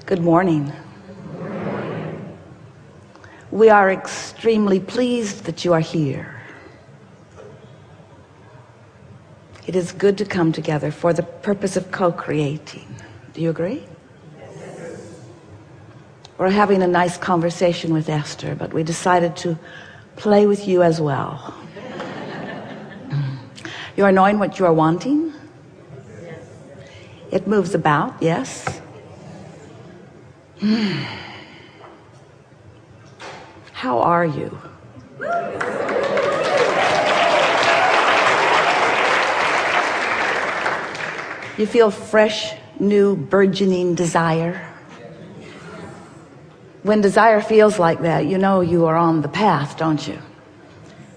Good morning. We are extremely pleased that you are here. It is good to come together for the purpose of co-creating. Do you agree? We're having a nice conversation with Esther, but we decided to play with you as well. You are knowing what you are wanting? It moves about, yes? How are you? You feel fresh, new, burgeoning desire? When desire feels like that, you know you are on the path, don't you?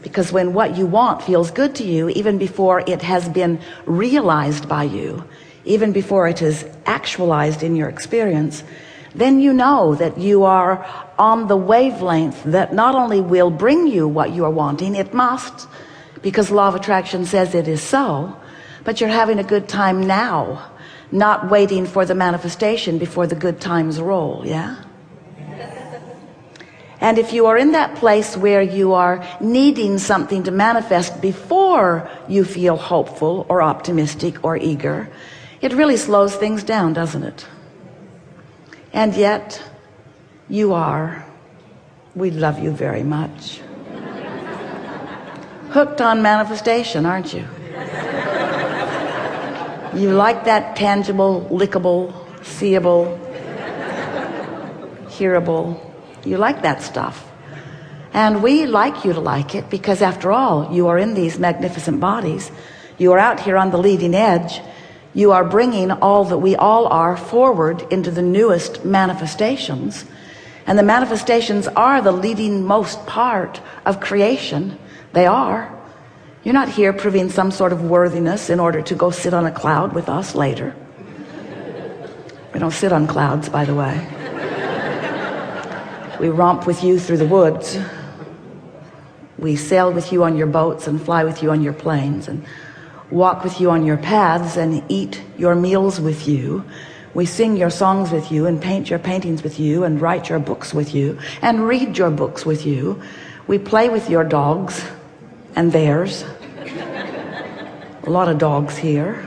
Because when what you want feels good to you, even before it has been realized by you, even before it is actualized in your experience, then you know that you are on the wavelength that not only will bring you what you are wanting, it must, because law of attraction says it is so, but you're having a good time now, not waiting for the manifestation before the good times roll. Yeah. And if you are in that place where you are needing something to manifest before you feel hopeful or optimistic or eager, it really slows things down, doesn't it? And yet you are, we love you very much, hooked on manifestation, aren't you? You like that tangible, lickable, seeable, hearable. You like that stuff. And we like you to like it because, after all, you are in these magnificent bodies. You are out here on the leading edge. You are bringing all that we all are forward into the newest manifestations. And the manifestations are the leading most part of creation. They are. You're not here proving some sort of worthiness in order to go sit on a cloud with us later. We don't sit on clouds, by the way. We romp with you through the woods. We sail with you on your boats and fly with you on your planes and walk with you on your paths and eat your meals with you. We sing your songs with you and paint your paintings with you and write your books with you and read your books with you. We play with your dogs and theirs. A lot of dogs here.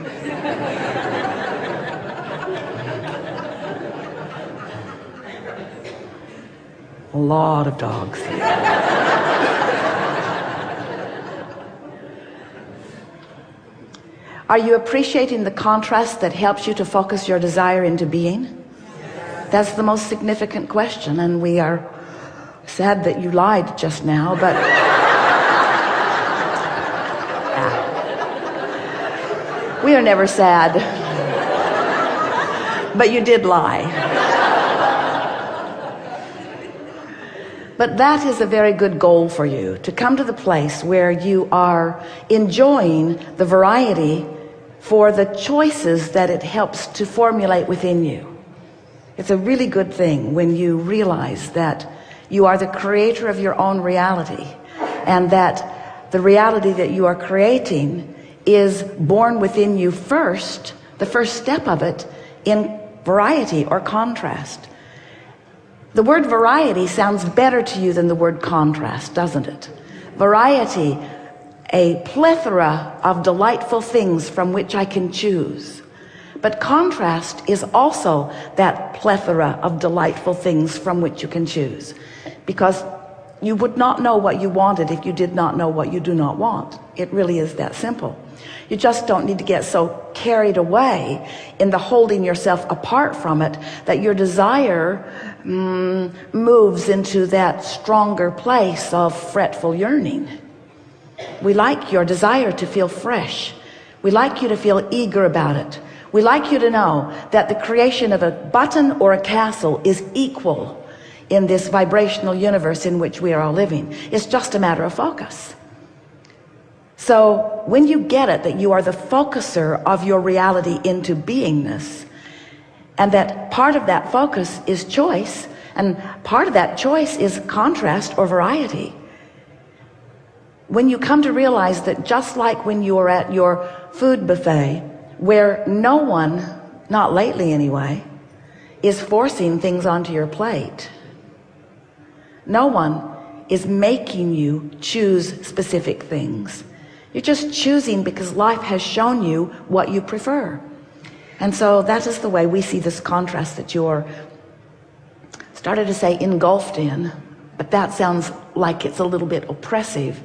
A lot of dogs here. Are you appreciating the contrast that helps you to focus your desire into being? That's the most significant question, and we are sad that you lied just now, but we are never sad, but you did lie. But that is a very good goal for you, to come to the place where you are enjoying the variety for the choices that it helps to formulate within you. It's a really good thing when you realize that you are the creator of your own reality, and that the reality that you are creating is born within you first, the first step of it, in variety or contrast. The word variety sounds better to you than the word contrast, doesn't it? Variety, a plethora of delightful things from which I can choose. But contrast is also that plethora of delightful things from which you can choose. Because you would not know what you wanted if you did not know what you do not want. It really is that simple. You just don't need to get so carried away in the holding yourself apart from it that your desire moves into that stronger place of fretful yearning. We like your desire to feel fresh. We like you to feel eager about it. We like you to know that the creation of a button or a castle is equal in this vibrational universe in which we are all living. It's just a matter of focus. So when you get it, that you are the focuser of your reality into beingness, and that part of that focus is choice, and part of that choice is contrast or variety. When you come to realize that, just like when you are at your food buffet, where no one, not lately anyway, is forcing things onto your plate. No one is making you choose specific things. You're just choosing because life has shown you what you prefer. And so that is the way we see this contrast that you're, started to say, engulfed in, but that sounds like it's a little bit oppressive.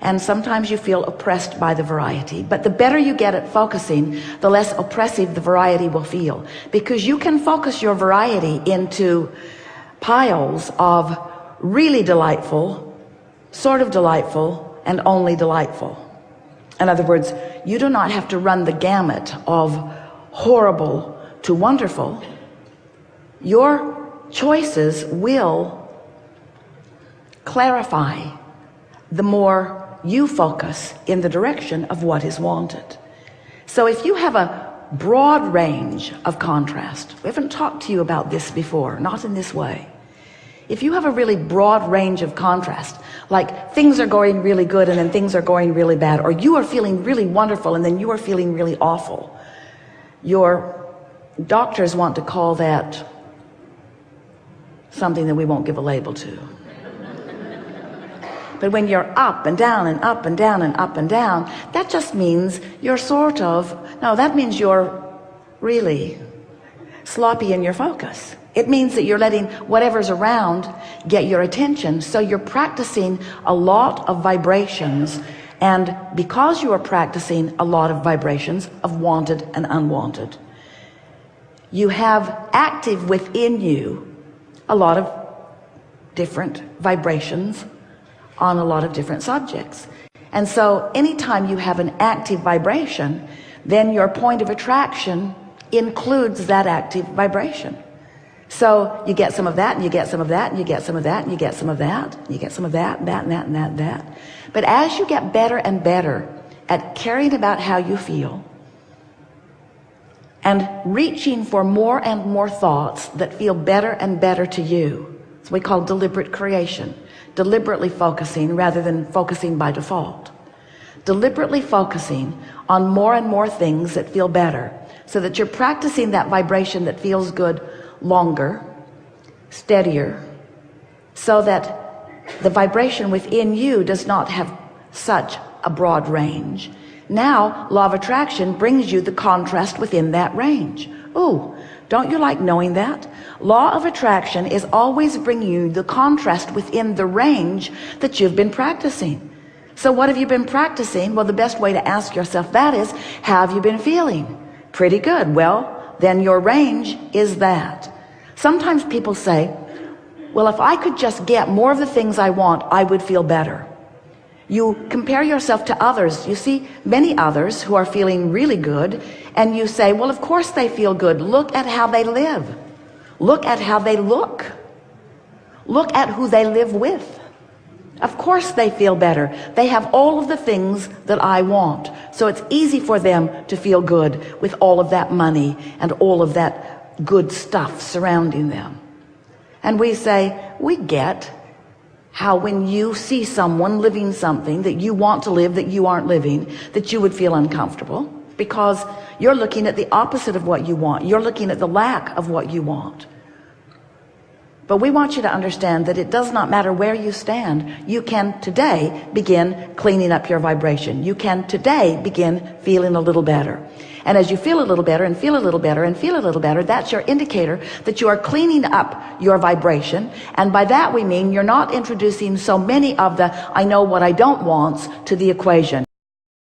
And sometimes you feel oppressed by the variety, but the better you get at focusing, the less oppressive the variety will feel, because you can focus your variety into piles of really delightful, sort of delightful, and only delightful. In other words, you do not have to run the gamut of horrible to wonderful. Your choices will clarify the more you focus in the direction of what is wanted. So if you have a broad range of contrast, we haven't talked to you about this before, not in this way. If you have a really broad range of contrast, like things are going really good and then things are going really bad, or you are feeling really wonderful and then you are feeling really awful, your doctors want to call that something that we won't give a label to. But when you're up and down and up and down and up and down, that just means you're sort of, no, that means you're really sloppy in your focus. It means that you're letting whatever's around get your attention. So you're practicing a lot of vibrations. And because you are practicing a lot of vibrations of wanted and unwanted, you have active within you a lot of different vibrations on a lot of different subjects. And so anytime you have an active vibration, then your point of attraction includes that active vibration. So you get some of that, and you get some of that, and you get some of that, and you get some of that, and you get some of that, and that, and that, and that, and that. But as you get better and better at caring about how you feel and reaching for more and more thoughts that feel better and better to you, it's what we call deliberate creation. Deliberately focusing rather than focusing by default. Deliberately focusing on more and more things that feel better, so that you're practicing that vibration that feels good longer, steadier, so that the vibration within you does not have such a broad range. Now, law of attraction brings you the contrast within that range. Ooh, don't you like knowing that? Law of attraction is always bringing you the contrast within the range that you've been practicing. So what have you been practicing? Well, the best way to ask yourself that is, how have you been feeling? Pretty good. Well, then your range is that. Sometimes people say, well, if I could just get more of the things I want, I would feel better. You compare yourself to others. You see many others who are feeling really good, and you say, well, of course they feel good. Look at how they live. Look at how they look. Look at who they live with. Of course they feel better. They have all of the things that I want. So it's easy for them to feel good with all of that money and all of that good stuff surrounding them. And we say, we get how when you see someone living something that you want to live that you aren't living, that you would feel uncomfortable, because you're looking at the opposite of what you want. You're looking at the lack of what you want. But we want you to understand that it does not matter where you stand. You can today begin cleaning up your vibration. You can today begin feeling a little better. And as you feel a little better and feel a little better and feel a little better, that's your indicator that you are cleaning up your vibration. And by that we mean you're not introducing so many of the I know what I don't wants to the equation.